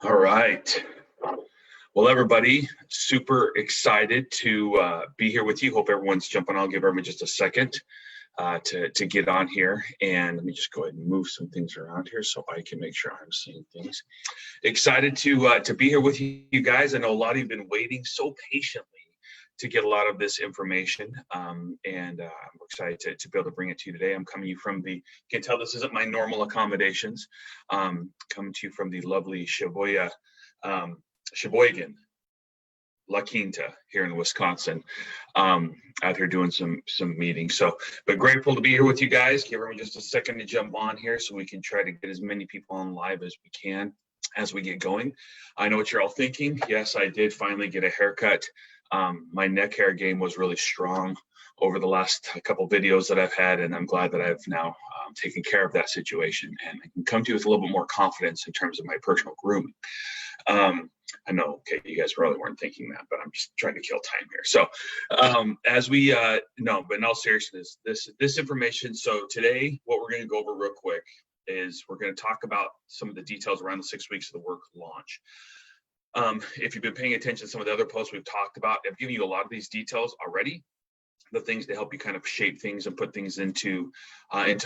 All right. Well, everybody, super excited to be here with you. Hope everyone's jumping on. I'll give everyone just a second to get on here. And let me just go ahead and move some things around here so I can make sure I'm seeing things. Excited to be here with you guys. I know a lot of you have been waiting so patiently to get a lot of this information. And I'm excited to be able to bring it to you today. I'm coming to you from you can tell this isn't my normal accommodations. Coming to you from the lovely Sheboygan, La Quinta here in Wisconsin, out here doing some meetings. So, but grateful to be here with you guys. Give everyone just a second to jump on here so we can try to get as many people on live as we can as we get going. I know what you're all thinking. Yes, I did finally get a haircut. My neck hair game was really strong over the last couple videos that I've had, and I'm glad that I've now taken care of that situation, and I can come to you with a little bit more confidence in terms of my personal grooming. I know, okay, you guys probably weren't thinking that, but I'm just trying to kill time here. So as we, no, but in all seriousness, this information, so today, what we're going to go over real quick is we're going to talk about some of the details around the 6 weeks of the work launch. If you've been paying attention to some of the other posts we've talked about, I've given you a lot of these details already, the things to help you kind of shape things and put things into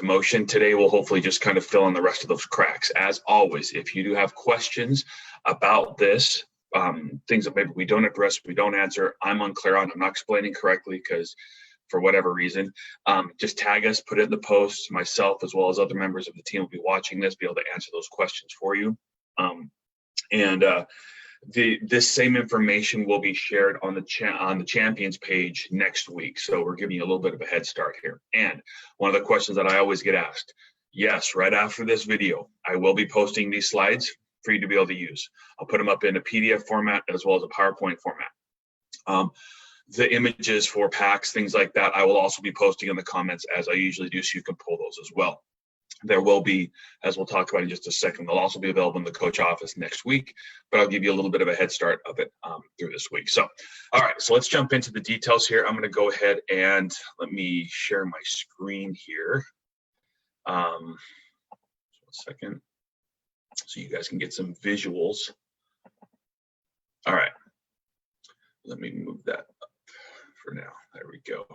motion. Today, we'll hopefully just kind of fill in the rest of those cracks. As always, if you do have questions about this, things that maybe we don't address, we don't answer, I'm unclear on, I'm not explaining correctly because for whatever reason, just tag us, put it in the post. Myself, as well as other members of the team will be watching this, be able to answer those questions for you. This same information will be shared on the champions page next week. So we're giving you a little bit of a head start here. And one of the questions that I always get asked, yes, right after this video, I will be posting these slides for you to be able to use. I'll put them up in a PDF format as well as a PowerPoint format. The images for packs, things like that, I will also be posting in the comments as I usually do, so you can pull those as well. There will be, as we'll talk about in just a second, they'll also be available in the coach office next week, but I'll give you a little bit of a head start of it through this week. So, all right, so let's jump into the details here. I'm going to go ahead and let me share my screen here. One second, so you guys can get some visuals. All right, let me move that up for now. There we go.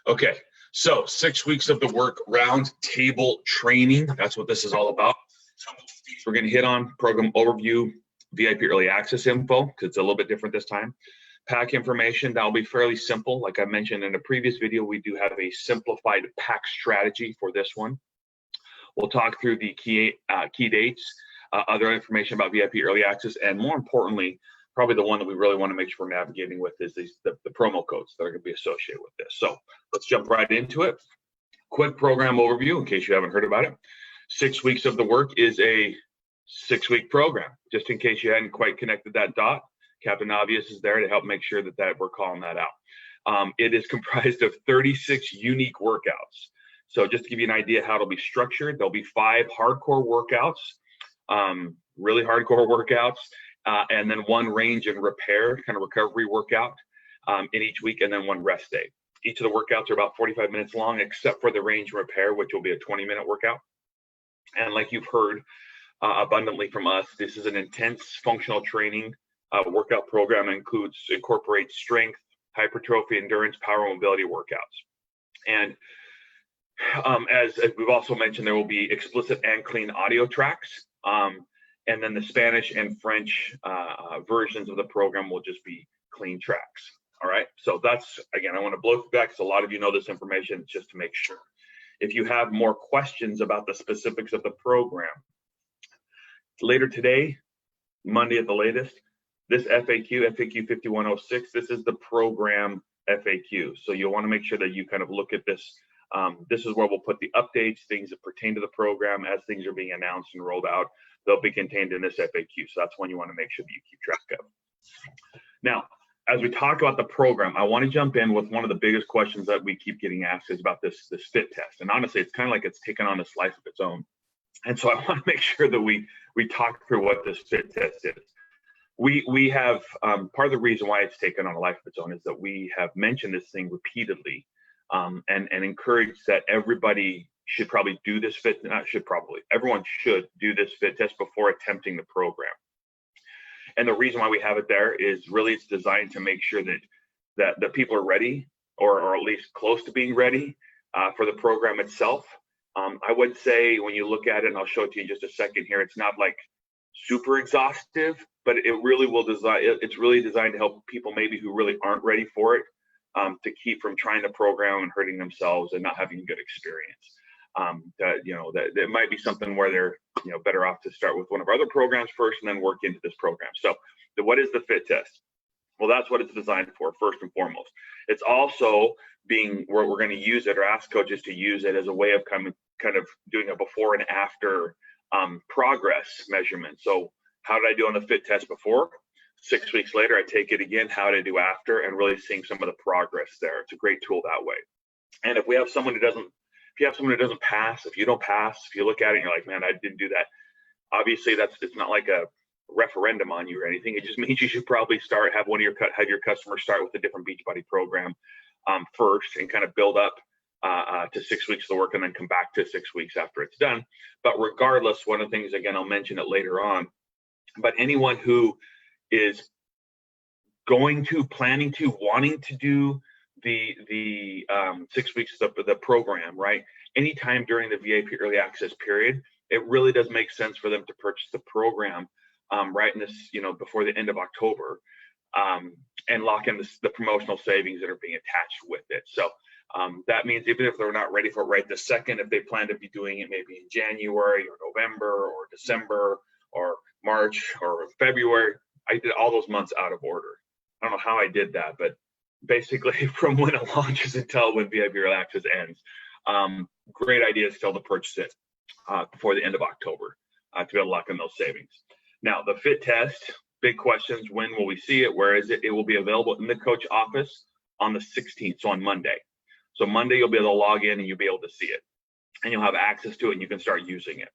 Okay, so 6 weeks of the work round table training. That's what this is all about. We're going to hit on program overview, VIP early access info, because it's a little bit different this time. Pack information, that'll be fairly simple. Like I mentioned in a previous video, we do have a simplified pack strategy for this one. We'll talk through the key dates, other information about VIP early access, and more importantly, probably the one that we really want to make sure we're navigating with is the promo codes that are going to be associated with this. So let's jump right into it. Quick program overview in case you haven't heard about it. 6 weeks of the work is a 6-week program. Just in case you hadn't quite connected that dot, Captain Obvious is there to help make sure that we're calling that out. It is comprised of 36 unique workouts. So just to give you an idea how it'll be structured, there'll be 5 hardcore workouts, really hardcore workouts, and then 1 range and repair, kind of recovery workout in each week, and then 1 rest day. Each of the workouts are about 45 minutes long, except for the range and repair, which will be a 20-minute workout. And like you've heard abundantly from us, this is an intense functional training workout program that incorporates strength, hypertrophy, endurance, power, mobility workouts. And as we've also mentioned, there will be explicit and clean audio tracks. And then the Spanish and French versions of the program will just be clean tracks. All right. So that's, again, I want to blow through that because a lot of you know this information just to make sure. If you have more questions about the specifics of the program, later today, Monday at the latest, this FAQ 5106, this is the program FAQ. So you'll want to make sure that you kind of look at this. This is where we'll put the updates, things that pertain to the program as things are being announced and rolled out. They'll be contained in this FAQ. So that's one you want to make sure that you keep track of. Now, as we talk about the program, I want to jump in with one of the biggest questions that we keep getting asked is about this fit test. And honestly, it's kind of like it's taken on this life of its own. And so I want to make sure that we talk through what this fit test is. We have, part of the reason why it's taken on a life of its own is that we have mentioned this thing repeatedly and encouraged that everybody should probably do this everyone should do this fit test before attempting the program. And the reason why we have it there is really it's designed to make sure that people are ready, or at least close to being ready for the program itself. I would say when you look at it, and I'll show it to you in just a second here, it's not like super exhaustive, but it really will it's really designed to help people maybe who really aren't ready for it, to keep from trying the program and hurting themselves and not having a good experience. That it might be something where they're better off to start with one of our other programs first and then work into this program. So what is the fit test? Well, that's what it's designed for, first and foremost. It's also where we're going to use it, or ask coaches to use it as a way of kind of doing a before and after progress measurement. So how did I do on the fit test before? 6 weeks later, I take it again, how did I do after, and really seeing some of the progress there. It's a great tool that way. And if you have someone who doesn't pass, if you don't pass, if you look at it and you're like, man, I didn't do that. Obviously, it's not like a referendum on you or anything. It just means you should probably have your customers start with a different Beachbody program first, and kind of build up to 6 weeks of the work, and then come back to 6 weeks after it's done. But regardless, one of the things, again, I'll mention it later on, but anyone who is planning to, wanting to do the 6 weeks of the program, right? Anytime during the VIP early access period, it really does make sense for them to purchase the program right in this, before the end of October, and lock in the promotional savings that are being attached with it. So that means even if they're not ready for it right this second, if they plan to be doing it maybe in January or November or December or March or February, I did all those months out of order. I don't know how I did that, but basically from when it launches until when VIP Early Access ends, great idea still to purchase it before the end of October to be able to lock in those savings. Now, the fit test, big questions: when will we see it? Where is it? It will be available in the coach office on the 16th, so on Monday. So Monday, you'll be able to log in and you'll be able to see it, and you'll have access to it, and you can start using it.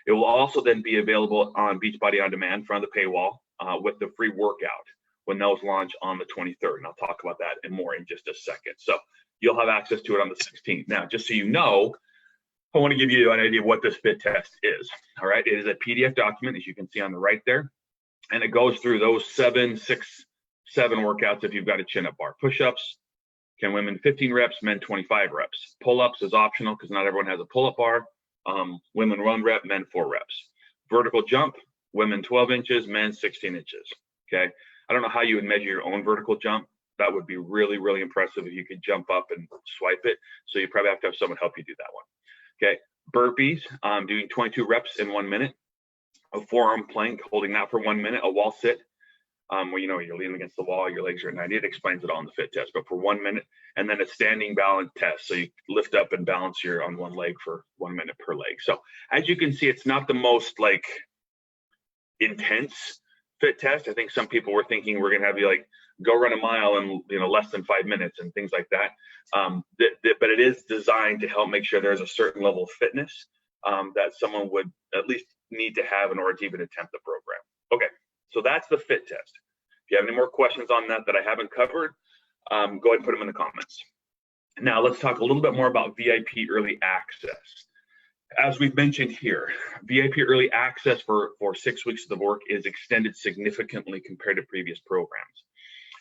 It will also then be available on Beachbody On Demand in front of the paywall with the free workout when those launch on the 23rd. And I'll talk about that and more in just a second. So you'll have access to it on the 16th. Now, just so you know, I want to give you an idea of what this fit test is. All right. It is a PDF document, as you can see on the right there. And it goes through those 7 workouts if you've got a chin-up bar. Push-ups, can women 15 reps, men 25 reps. Pull-ups is optional because not everyone has a pull-up bar. Women 1 rep, men 4 reps. Vertical jump, women 12 inches, men 16 inches. Okay. I don't know how you would measure your own vertical jump. That would be really, really impressive if you could jump up and swipe it. So you probably have to have someone help you do that one. Okay. Burpees, doing 22 reps in 1 minute. A forearm plank, holding that for 1 minute. A wall sit, where you're leaning against the wall, your legs are at 90. It explains it all in the fit test, but for 1 minute. And then a standing balance test. So you lift up and balance on one leg for 1 minute per leg. So as you can see, it's not the most intense fit test. I think some people were thinking we're going to have you go run a mile in less than 5 minutes and things like that. But it is designed to help make sure there's a certain level of fitness that someone would at least need to have in order to even attempt the program. Okay, so that's the fit test. If you have any more questions on that I haven't covered, go ahead and put them in the comments. Now let's talk a little bit more about VIP Early Access. As we've mentioned here, VIP Early Access for 6 weeks of the work is extended significantly compared to previous programs.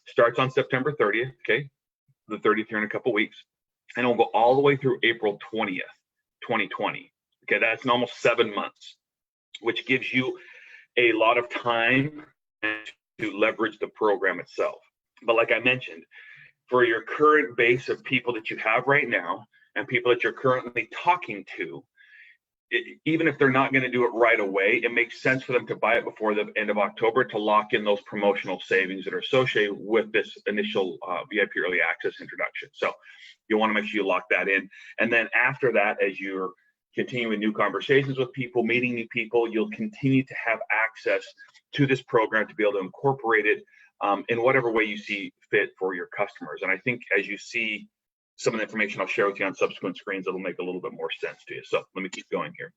Starts on September 30th, okay, the 30th here in a couple weeks, and it will go all the way through April 20th, 2020. Okay, that's in almost 7 months, which gives you a lot of time to leverage the program itself. But like I mentioned, for your current base of people that you have right now and people that you're currently talking to, even if they're not going to do it right away, it makes sense for them to buy it before the end of October to lock in those promotional savings that are associated with this initial VIP Early Access introduction. So you'll want to make sure you lock that in. And then after that, as you're continuing new conversations with people, meeting new people, you'll continue to have access to this program to be able to incorporate it in whatever way you see fit for your customers. And I think as you see some of the information I'll share with you on subsequent screens, it'll make a little bit more sense to you. So let me keep going here.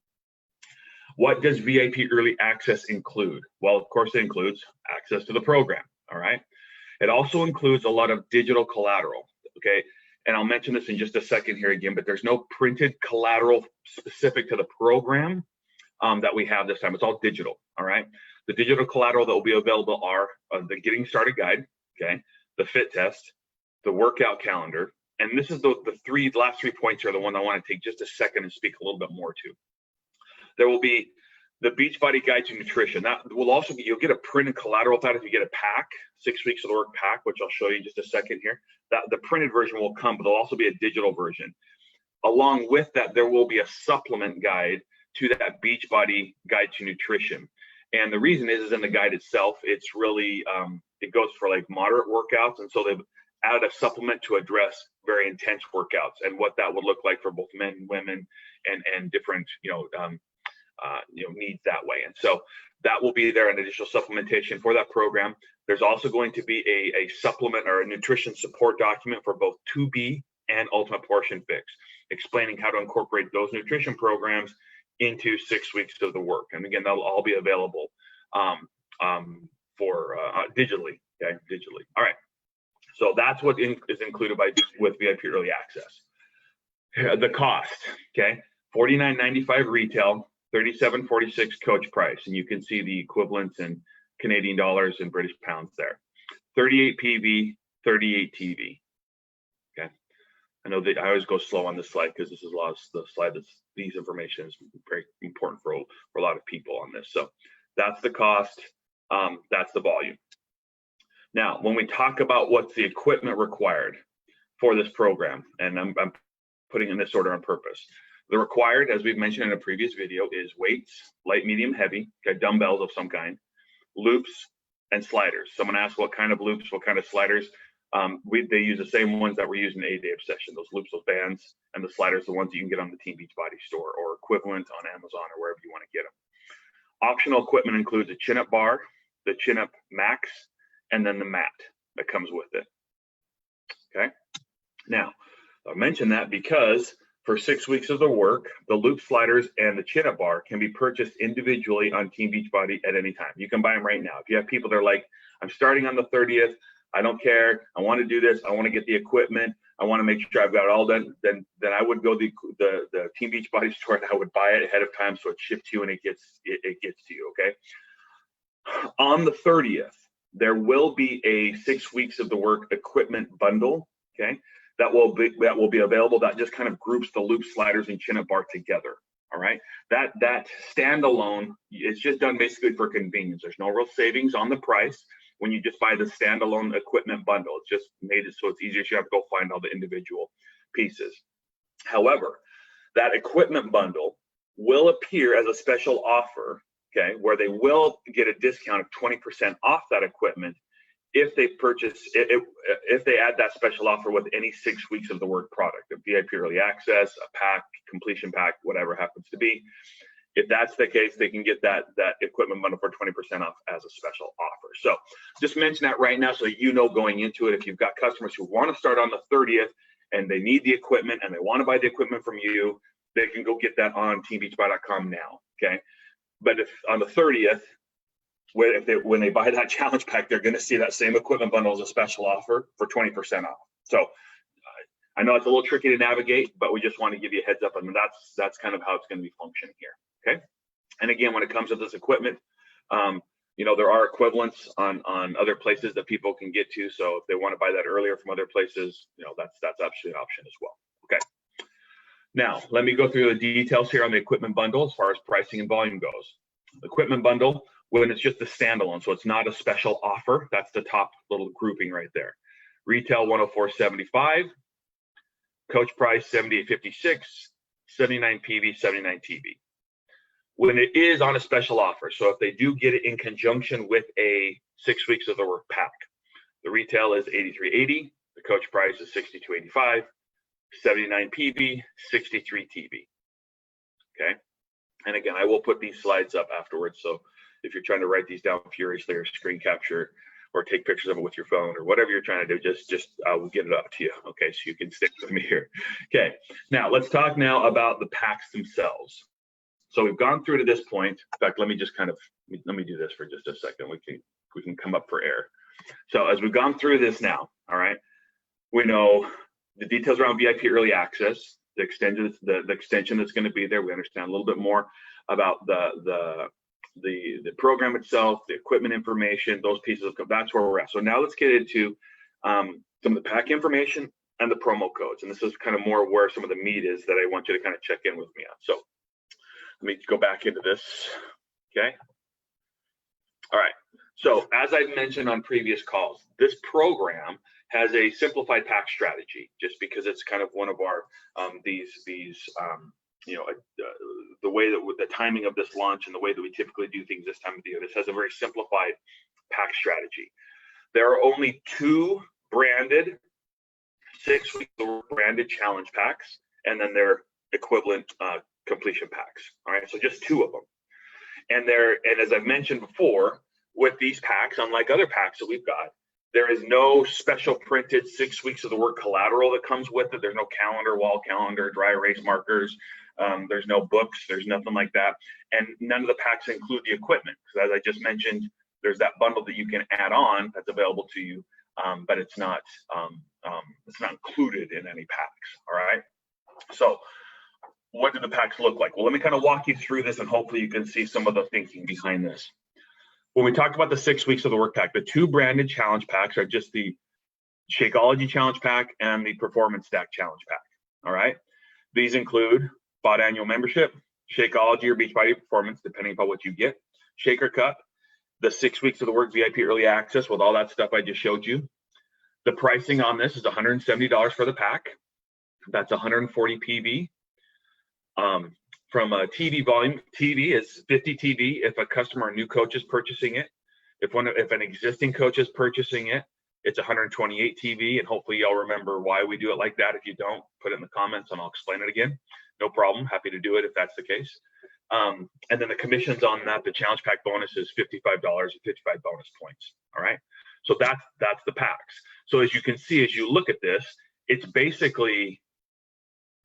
What does VIP Early Access include? Well, of course, it includes access to the program, all right? It also includes a lot of digital collateral, okay? And I'll mention this in just a second here again, but there's no printed collateral specific to the program that we have this time. It's all digital, all right? The digital collateral that will be available are the Getting Started Guide, okay, the fit test, the workout calendar, and this is the last 3 points are the one I want to take just a second and speak a little bit more to. There will be the Beachbody Guide to Nutrition. That will also be, you'll get a printed collateral with that if you get a pack, 6 weeks of the work pack, which I'll show you in just a second here. That the printed version will come, but there'll also be a digital version. Along with that, there will be a supplement guide to that Beachbody Guide to Nutrition. And the reason is in the guide itself, it's really, it goes for like moderate workouts. And so they've added a supplement to address very intense workouts and what that would look like for both men and women and different, needs that way. And so that will be there, an additional supplementation for that program. There's also going to be a supplement or a nutrition support document for both 2B and Ultimate Portion Fix, explaining how to incorporate those nutrition programs into 6 weeks of the work. And again, that'll all be available for digitally, okay, digitally. All right, so that's what is included with VIP Early Access. The cost, okay, $49.95 retail, $37.46 coach price, and you can see the equivalents in Canadian dollars and British pounds there. 38 PV, 38 TV. Okay, I know that I always go slow on this slide because this is the slide these information is very important for a lot of people on this. So that's the cost. That's the volume. Now, when we talk about what's the equipment required for this program, and I'm putting in this order on purpose. The required, as we've mentioned in a previous video, is weights, light, medium, heavy, okay, dumbbells of some kind, loops, and sliders. Someone asked what kind of loops, what kind of sliders. They use the same ones that we're using in 8-Day Obsession, those loops, those bands, and the sliders, the ones you can get on the Team Beachbody store or equivalent on Amazon or wherever you want to get them. Optional equipment includes a chin-up bar, the chin-up max, and then the mat that comes with it. Okay. Now, I mentioned that because for 6 weeks of the work, the loop sliders and the chin-up bar can be purchased individually on Team Beachbody at any time. You can buy them right now. If you have people that are like, I'm starting on the 30th, I don't care, I want to do this, I want to get the equipment, I want to make sure I've got it all done, then I would go to the Team Beachbody store and I would buy it ahead of time so it's shipped to you and it gets to you, okay? On the 30th, there will be a 6 weeks of the work equipment bundle, okay? That will be available. That just kind of groups the loop sliders and chin-up bar together. All right. That standalone, it's just done basically for convenience. There's no real savings on the price when you just buy the standalone equipment bundle. It's just made it so it's easier. So you have to go find all the individual pieces. However, that equipment bundle will appear as a special offer, okay, where they will get a discount of 20% off that equipment if they purchase, if they add that special offer with any 6 weeks of the work product, a VIP Early Access, a pack, completion pack, whatever happens to be. If that's the case, they can get that equipment bundle for 20% off as a special offer. So just mention that right now so you know going into it, if you've got customers who want to start on the 30th and they need the equipment and they want to buy the equipment from you, they can go get that on teambeachbody.com now, okay? But if on the 30th, when they buy that challenge pack, they're going to see that same equipment bundle as a special offer for 20% off. So I know it's a little tricky to navigate, but we just want to give you a heads up. I mean, that's kind of how it's going to be functioning here. Okay. And again, when it comes to this equipment, there are equivalents on other places that people can get to. So if they want to buy that earlier from other places, that's actually an option as well. Okay. Now, let me go through the details here on the equipment bundle as far as pricing and volume goes. The equipment bundle, when it's just a standalone, so it's not a special offer, that's the top little grouping right there. Retail $104.75, coach price $78.56, 79 PV, 79 TV. When it is on a special offer, so if they do get it in conjunction with a 6 weeks of the work pack, the retail is $83.80, the coach price is $62.85, 79 PV, 63 TV. Okay. And again, I will put these slides up afterwards. So if you're trying to write these down furiously or screen capture or take pictures of it with your phone or whatever you're trying to do, just I will get it up to you. Okay, so you can stick with me here. Okay, now let's talk now about the packs themselves. So we've gone through to this point. In fact, let me do this for just a second. We can come up for air. So as we've gone through this now, all right, we know the details around VIP Early Access, the extension that's going to be there. We understand a little bit more about the the program itself, the equipment information, those pieces of that's where we're at. So now let's get into some of the pack information and the promo codes. And this is kind of more where some of the meat is that I want you to kind of check in with me on. So let me go back into this. Okay. All right. So as I mentioned on previous calls, this program has a simplified pack strategy, just because it's kind of one of our the way that with the timing of this launch and the way that we typically do things this time of the year, this has a very simplified pack strategy. There are only 2 branded 6-week branded challenge packs, and then their equivalent completion packs. All right, so just 2 of them. And as I've mentioned before, with these packs, unlike other packs that we've got, there is no special printed 6 weeks of the work collateral that comes with it. There's no calendar, wall calendar, dry erase markers. There's no books. There's nothing like that. And none of the packs include the equipment. Because as I just mentioned, there's that bundle that you can add on that's available to you, but it's not included in any packs. All right. So what do the packs look like? Well, let me kind of walk you through this, and hopefully you can see some of the thinking behind this. When we talked about the 6 weeks of the work pack, the 2 branded challenge packs are just the Shakeology challenge pack and the Performance Stack challenge pack. All right. These include BOD annual membership, Shakeology or Beachbody Performance, depending upon what you get, Shaker Cup, the 6 weeks of the work VIP early access with all that stuff I just showed you. The pricing on this is $170 for the pack. That's 140 PV. From a TV volume, TV is 50 TV if a customer or new coach is purchasing it. If an existing coach is purchasing it, it's 128 TV, and hopefully y'all remember why we do it like that. If you don't, put it in the comments and I'll explain it again. No problem, happy to do it if that's the case. And then the commissions on that, the challenge pack bonus is $55 and 55 bonus points. All right, so that's the packs. So as you can see, as you look at this, it's basically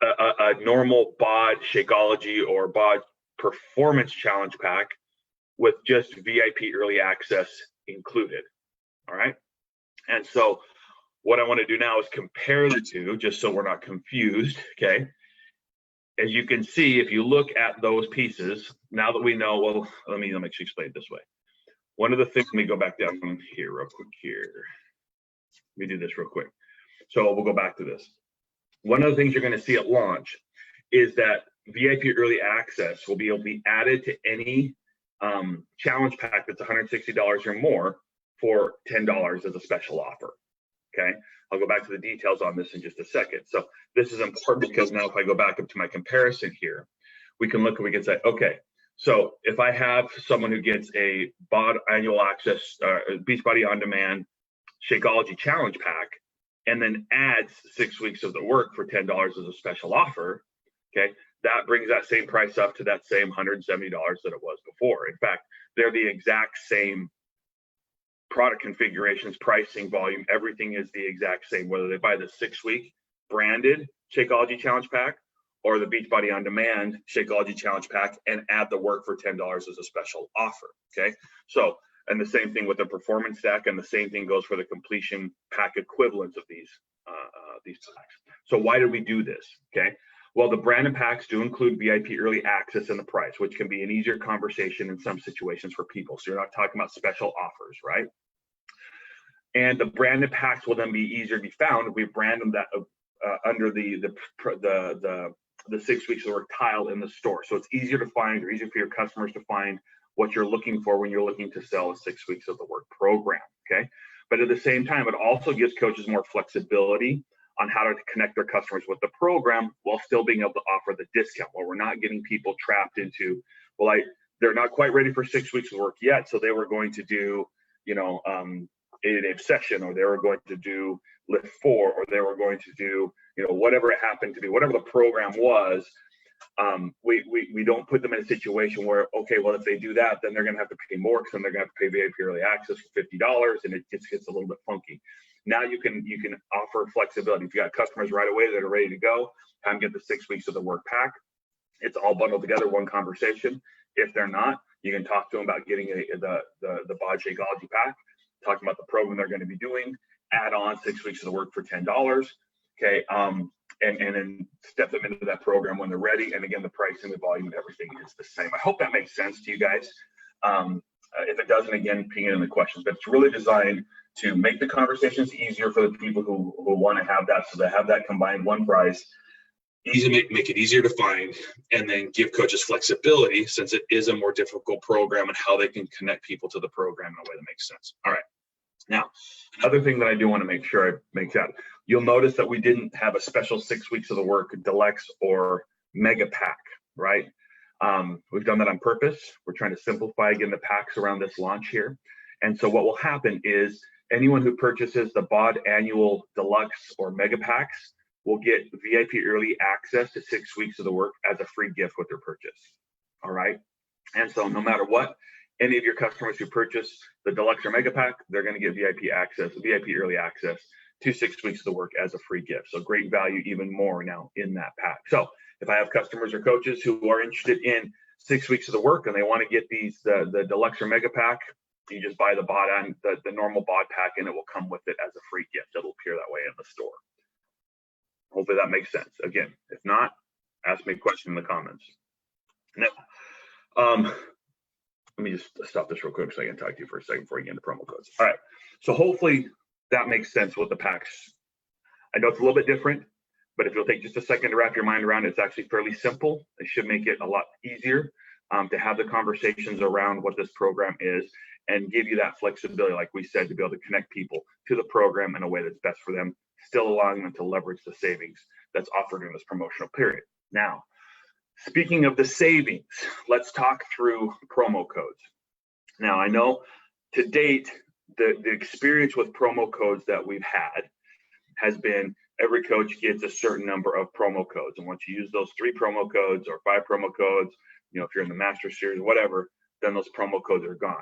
a normal BOD Shakeology or BOD Performance Challenge pack with just VIP early access included. All right. And so what I want to do now is compare the 2, just so we're not confused. Okay. As you can see, if you look at those pieces, now that we know, well, let me actually explain it this way. One of the things, let me go back down here real quick here. Let me do this real quick. So we'll go back to this. One of the things you're going to see at launch is that VIP early access will be able to be added to any challenge pack that's $160 or more for $10 as a special offer. Okay, I'll go back to the details on this in just a second. So this is important because now if I go back up to my comparison here, we can look and we can say, okay, so if I have someone who gets a BOD annual access, Beachbody On Demand Shakeology challenge pack, and then adds 6 weeks of the work for $10 as a special offer, okay, that brings that same price up to that same $170 that it was before. In fact, they're the exact same product configurations, pricing, volume, everything is the exact same, whether they buy the 6-week branded Shakeology challenge pack or the Beachbody On Demand Shakeology challenge pack and add the work for $10 as a special offer, okay? So, and the same thing with the Performance Stack, and the same thing goes for the completion pack equivalents of these packs. So why did we do this? Okay. Well, the branded packs do include VIP early access in the price, which can be an easier conversation in some situations for people. So you're not talking about special offers, right? And the branded packs will then be easier to be found if we brand them that under the 6 weeks of work tile in the store. So it's easier to find, or easier for your customers to find what you're looking for when you're looking to sell a 6 weeks of the work program, okay? But at the same time, it also gives coaches more flexibility on how to connect their customers with the program while still being able to offer the discount, while we're not getting people trapped into, well, they're not quite ready for 6 weeks of work yet, so they were going to do, 8-day session, or they were going to do Lift 4, or they were going to do, whatever it happened to be, whatever the program was. We don't put them in a situation where, okay, well, if they do that, then they're going to have to pay more, because then they're going to have to pay VIP early access for $50, and it gets a little bit funky. Now you can offer flexibility. If you got customers right away that are ready to go, come get the 6 weeks of the work pack. It's all bundled together, one conversation. If they're not, you can talk to them about getting the BOD Shakeology pack, talking about the program they're going to be doing, add on 6 weeks of the work for $10. Okay, and then step them into that program when they're ready. And again, the price and the volume and everything is the same. I hope that makes sense to you guys. If it doesn't, again, ping it in the questions. But it's really designed to make the conversations easier for the people who want to have that, so they have that combined one price. Easy, make it easier to find, and then give coaches flexibility, since it is a more difficult program, and how they can connect people to the program in a way that makes sense. All right. Now, another thing that I do want to make sure I make that, you'll notice that we didn't have a special 6 weeks of the work deluxe or mega pack, right? We've done that on purpose. We're trying to simplify again the packs around this launch here. And so what will happen is anyone who purchases the BOD annual deluxe or mega packs will get VIP early access to 6 weeks of the work as a free gift with their purchase. All right. And so no matter what, any of your customers who purchase the deluxe or mega pack, they're going to get VIP access, VIP early access to 6 weeks of the work as a free gift. So great value, even more now in that pack. So if I have customers or coaches who are interested in 6 weeks of the work and they want to get these the deluxe or mega pack, you just buy the BOD on the normal BOD pack, and it will come with it as a free gift. It'll appear that way in the store. Hopefully that makes sense. Again, if not, ask me a question in the comments. Now, let me just stop this real quick so I can talk to you for a second before I get into promo codes. All right, so hopefully that makes sense with the packs. I know it's a little bit different, but if you'll take just a second to wrap your mind around it, it's actually fairly simple. It should make it a lot easier to have the conversations around what this program is, and give you that flexibility, like we said, to be able to connect people to the program in a way that's best for them, still allowing them to leverage the savings that's offered during this promotional period. Now, speaking of the savings, let's talk through promo codes. Now, I know to date, the experience with promo codes that we've had has been every coach gets a certain number of promo codes. And once you use those 3 promo codes or 5 promo codes, if you're in the Master Series, whatever, then those promo codes are gone.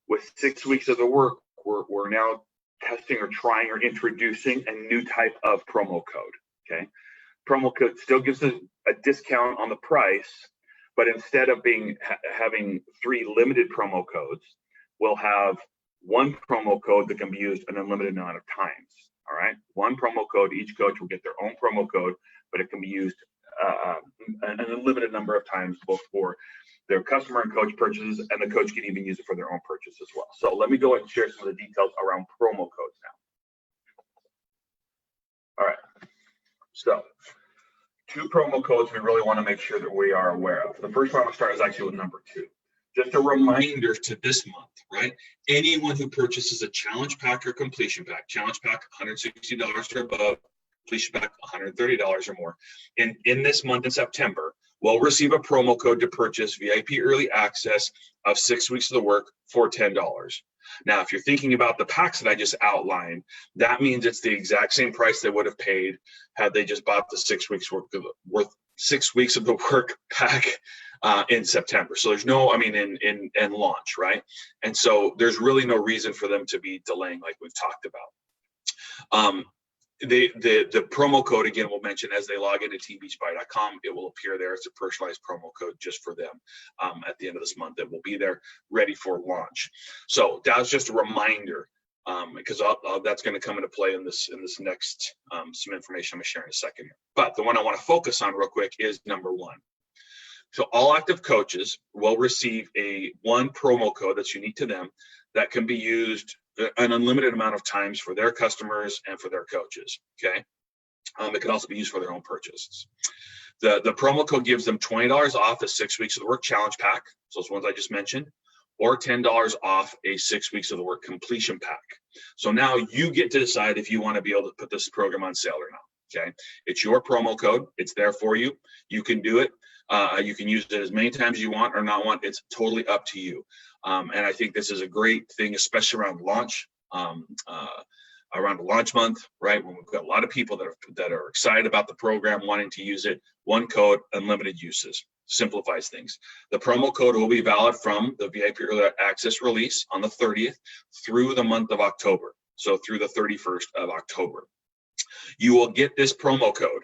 With 6 weeks of the work, we're now testing or trying or introducing a new type of promo code, okay? Promo code still gives a discount on the price, but instead of having 3 limited promo codes, we'll have 1 promo code that can be used an unlimited amount of times, all right? 1 promo code, each coach will get their own promo code, but it can be used an unlimited number of times, both for their customer and coach purchases, and the coach can even use it for their own purchase as well. So let me go ahead and share some of the details around promo codes now. All right, so 2 promo codes we really want to make sure that we are aware of. The first one I'm going to start is actually with number 2. Just a reminder to this month, right? Anyone who purchases a challenge pack or completion pack, challenge pack $160 or above, completion pack $130 or more, in this month in September, will receive a promo code to purchase VIP early access of 6 weeks of the work for $10. Now, if you're thinking about the packs that I just outlined, that means it's the exact same price they would have paid had they just bought the 6 weeks worth 6 weeks of the work pack in September. So there's no, in launch, right? And so there's really no reason for them to be delaying like we've talked about. The promo code, again, we'll mention as they log into teambeachbody.com, it will appear there. It's a personalized promo code just for them at the end of this month that will be there ready for launch. So that was just a reminder, because that's going to come into play in this next some information I'm going to share in a second here. But the one I want to focus on real quick is number 1. So all active coaches will receive one promo code that's unique to them that can be used an unlimited amount of times for their customers and for their coaches, okay? It can also be used for their own purchases. The promo code gives them $20 off the 6 weeks of the work challenge pack, so those ones I just mentioned, or $10 off a 6 weeks of the work completion pack. So now you get to decide if you want to be able to put this program on sale or not, okay? It's your promo code. It's there for you. You can do it. You can use it as many times as you want or not want. It's totally up to you. And I think this is a great thing, especially around launch, around launch month, right? When we've got a lot of people that are excited about the program, wanting to use it. 1 code, unlimited uses, simplifies things. The promo code will be valid from the VIP Early Access release on the 30th through the month of October. So through the 31st of October. You will get this promo code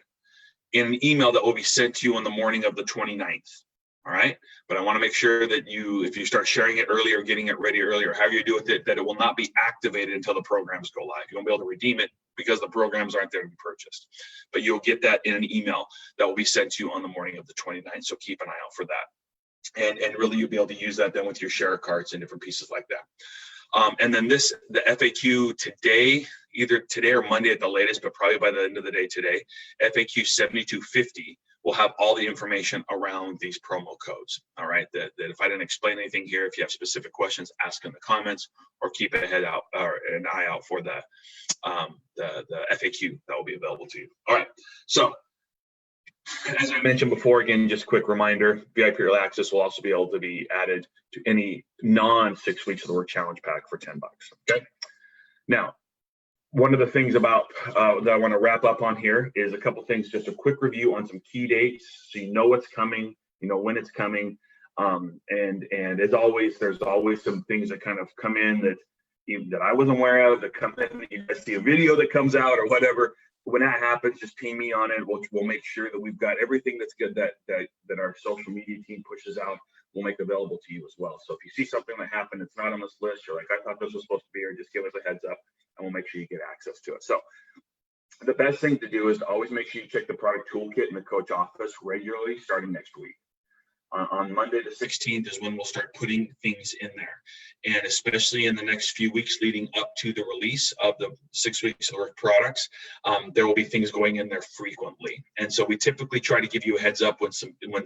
in an email that will be sent to you on the morning of the 29th. All right. But I want to make sure that if you start sharing it early or getting it ready early or however you do with it, that it will not be activated until the programs go live. You won't be able to redeem it because the programs aren't there to be purchased. But you'll get that in an email that will be sent to you on the morning of the 29th. So keep an eye out for that. And really you'll be able to use that then with your share cards and different pieces like that. And then the FAQ today, either today or Monday at the latest, but probably by the end of the day today, FAQ 7250 will have all the information around these promo codes. All right, that if I didn't explain anything here, if you have specific questions, ask in the comments or keep a head out or an eye out for the FAQ that will be available to you. All right, so as I mentioned before, again, just a quick reminder, VIP Early Access will also be able to be added to any non-6 weeks of the work challenge pack for $10, okay? Now, one of the things about that I want to wrap up on here is a couple things, just a quick review on some key dates so you know what's coming, you know when it's coming, and as always, there's always some things that kind of come in that I wasn't aware of, that come in, that you guys see a video that comes out or whatever. When that happens, just ping me on it. We'll make sure that we've got everything that's good that our social media team pushes out. We'll make available to you as well. So if you see something that happened, it's not on this list, you're like, I thought this was supposed to be here, just give us a heads up and we'll make sure you get access to it. So the best thing to do is to always make sure you check the product toolkit in the coach office regularly starting next week. On Monday the 16th is when we'll start putting things in there. And especially in the next few weeks leading up to the release of the 6 weeks of work products, there will be things going in there frequently. And so we typically try to give you a heads up when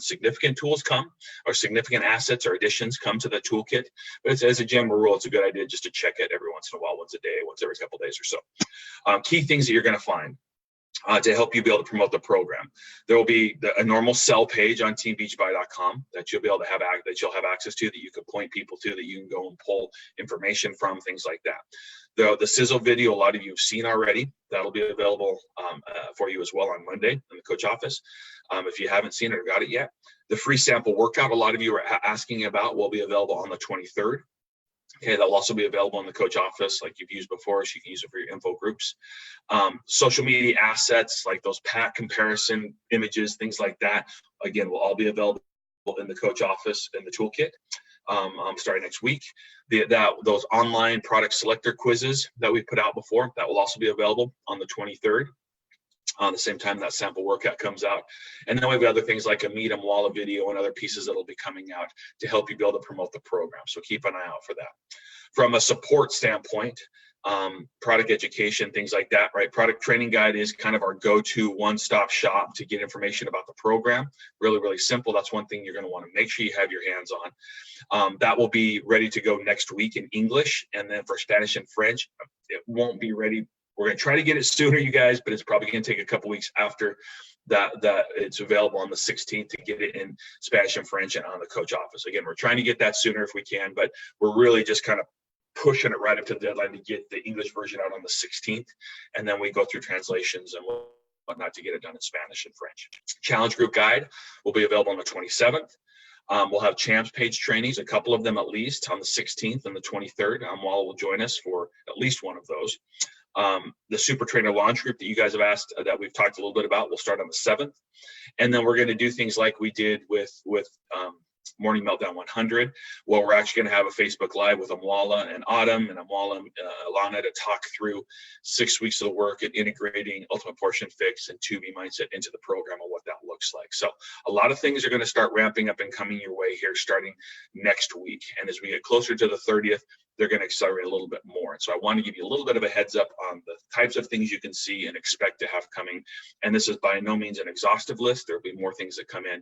significant tools come or significant assets or additions come to the toolkit. But as a general rule, it's a good idea just to check it every once in a while, once a day, once every couple of days or so. Key things that you're going to find. To help you be able to promote the program, there will be a normal sell page on teambeachbody.com that you'll be able to have access to, that you can point people to, that you can go and pull information from, things like that. The sizzle video, a lot of you have seen already. That'll be available for you as well on Monday in the coach office. If you haven't seen it or got it yet, the free sample workout a lot of you are asking about will be available on the 23rd. Okay, that'll also be available in the coach office like you've used before, so you can use it for your info groups. Social media assets like those pack comparison images, things like that, again, will all be available in the coach office in the toolkit starting next week. Those online product selector quizzes that we put out before, that will also be available on the 23rd. The same time that sample workout comes out. And then we have other things like a Meet 'em Walla video and other pieces that'll be coming out to help you be able to promote the program. So keep an eye out for that. From a support standpoint, product education, things like that, right? Product Training Guide is kind of our go-to one-stop shop to get information about the program. Really, really simple. That's one thing you're going to want to make sure you have your hands on. That will be ready to go next week in English. And then for Spanish and French, it won't be ready. We're going to try to get it sooner, you guys, but it's probably going to take a couple weeks after that it's available on the 16th to get it in Spanish and French and on the coach office. Again, we're trying to get that sooner if we can, but we're really just kind of pushing it right up to the deadline to get the English version out on the 16th. And then we go through translations and whatnot to get it done in Spanish and French. Challenge Group Guide will be available on the 27th. We'll have Champs Page trainings, a couple of them at least, on the 16th and the 23rd. Walla will join us for at least one of those. The Super Trainer Launch Group that you guys have asked, that we've talked a little bit about, will start on the 7th. And then we're going to do things like we did with Morning Meltdown 100, where we're actually going to have a Facebook Live with Amwala and Autumn and Amwala and Alana to talk through 6 weeks of the work and integrating Ultimate Portion Fix and 2B Mindset into the program and what that looks like. So a lot of things are going to start ramping up and coming your way here starting next week. And as we get closer to the 30th, they're going to accelerate a little bit more. And so I want to give you a little bit of a heads up on the types of things you can see and expect to have coming. And this is by no means an exhaustive list. There'll be more things that come in,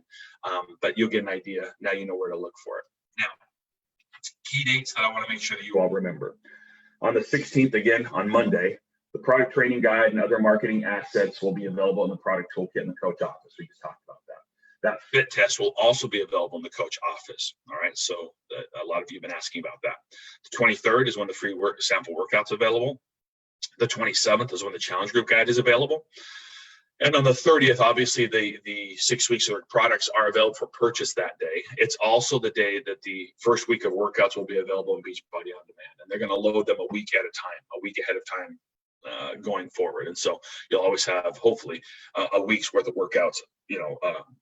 but you'll get an idea. Now you know where to look for it. Now, key dates that I want to make sure that you all remember. On the 16th, again, on Monday, the Product Training Guide and other marketing assets will be available in the product toolkit in the coach office. We just talked about that. That fit test will also be available in the coach office. All right, so a lot of you have been asking about that. The 23rd is when the free sample workout's available. The 27th is when the challenge group guide is available. And on the 30th, obviously, the 6 weeks of products are available for purchase that day. It's also the day that the first week of workouts will be available in Beachbody On Demand. And they're going to load them a week ahead of time going forward. And so you'll always have, hopefully, a week's worth of workouts,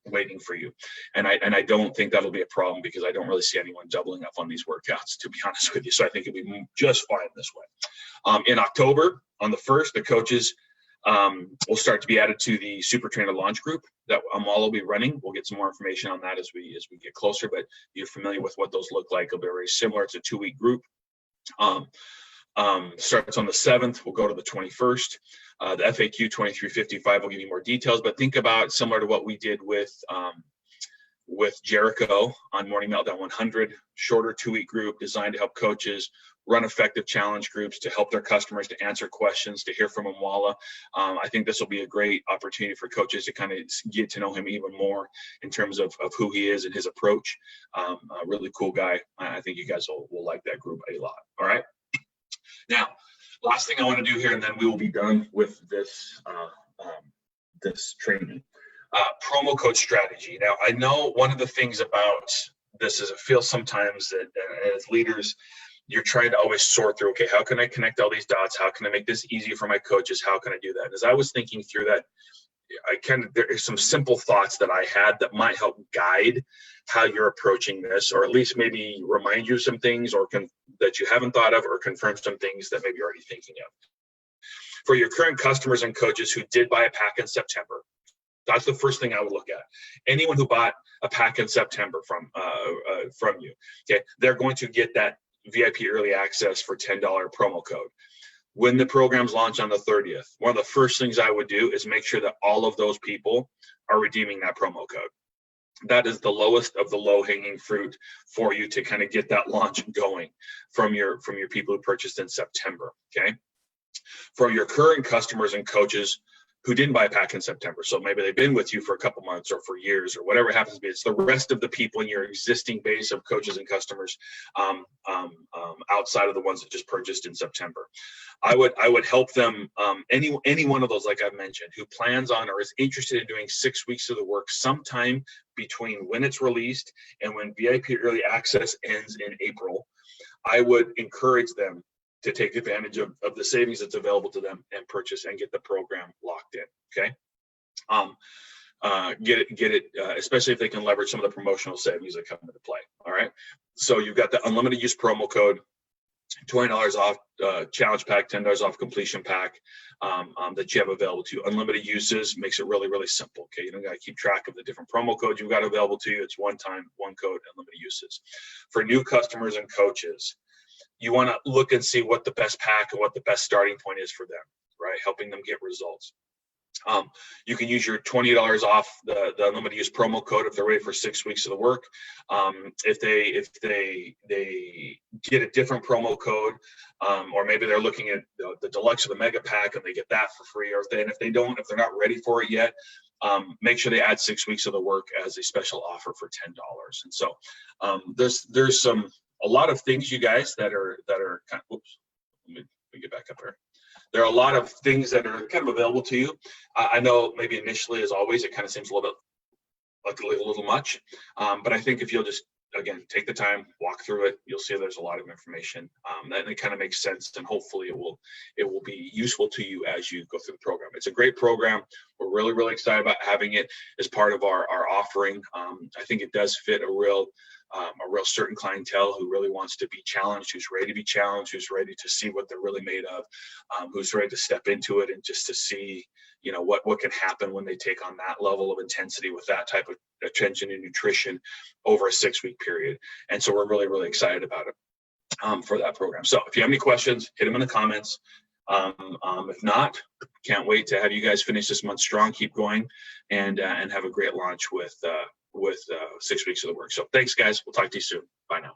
waiting for you. And I don't think that'll be a problem, because I don't really see anyone doubling up on these workouts, to be honest with you. So I think it'll be just fine this way. In October, on the 1st, the coaches will start to be added to the Super Trainer launch group that Amala will be running. We'll get some more information on that as we get closer, but you're familiar with what those look like. It'll be very similar. It's a 2-week group. Starts on the 7th. We'll go to the 21st. The FAQ 2355 will give you more details, but think about similar to what we did with Jericho on Morning Meltdown 100, shorter 2-week group designed to help coaches run effective challenge groups, to help their customers, to answer questions, to hear from Amala. I think this will be a great opportunity for coaches to kind of get to know him even more in terms of who he is and his approach. A really cool guy. I think you guys will like that group a lot. All right. Now, last thing I want to do here, and then we will be done with this this training. Promo code strategy. Now, I know one of the things about this is it feels sometimes that as leaders, you're trying to always sort through, okay, how can I connect all these dots? How can I make this easier for my coaches? How can I do that? And as I was thinking through that, there are some simple thoughts that I had that might help guide how you're approaching this, or at least maybe remind you of some things that you haven't thought of, or confirm some things that maybe you're already thinking of. For your current customers and coaches who did buy a pack in September, that's the first thing I would look at. Anyone who bought a pack in September from you, okay, they're going to get that VIP early access for $10 promo code. When the programs launch on the 30th, one of the first things I would do is make sure that all of those people are redeeming that promo code. That is the lowest of the low-hanging fruit for you to kind of get that launch going from your people who purchased in September. Okay. For your current customers and coaches who didn't buy a pack in September, so maybe they've been with you for a couple months or for years or whatever it happens to be, it's the rest of the people in your existing base of coaches and customers outside of the ones that just purchased in September. I would help them, any one of those, like I've mentioned, who plans on or is interested in doing 6 weeks of the work sometime between when it's released and when VIP early access ends in April. I would encourage them to take advantage of the savings that's available to them and purchase and get the program locked in. Okay. Get it, especially if they can leverage some of the promotional savings that come into play. All right. So you've got the unlimited use promo code, $20 off challenge pack, $10 off completion pack that you have available to you. Unlimited uses makes it really, really simple. Okay. You don't got to keep track of the different promo codes you've got available to you. It's one time, one code, unlimited uses. For new customers and coaches, you want to look and see what the best pack and what the best starting point is for them, right? Helping them get results. You can use your $20 off the unlimited use promo code if they're ready for 6 weeks of the work. If they get a different promo code, or maybe they're looking at the deluxe or the mega pack and they get that for free, or if they're not ready for it yet, make sure they add 6 weeks of the work as a special offer for $10. And so there's a lot of things, you guys, that are kind of, oops, let me get back up here. There are a lot of things that are kind of available to you. I know maybe initially, as always, it kind of seems a little bit like a little much, but I think if you'll just, again, take the time, walk through it, you'll see there's a lot of information that it kind of makes sense, and hopefully it will be useful to you as you go through the program. It's a great program. We're really, really excited about having it as part of our offering. I think it does fit a real certain clientele who really wants to be challenged, who's ready to be challenged, who's ready to see what they're really made of, who's ready to step into it and just to see, what can happen when they take on that level of intensity with that type of attention and nutrition over a 6-week period. And so we're really, really excited about it for that program. So if you have any questions, hit them in the comments. If not, can't wait to have you guys finish this month strong, keep going, and have a great launch with 6 weeks of the work. So thanks, guys. We'll talk to you soon. Bye now.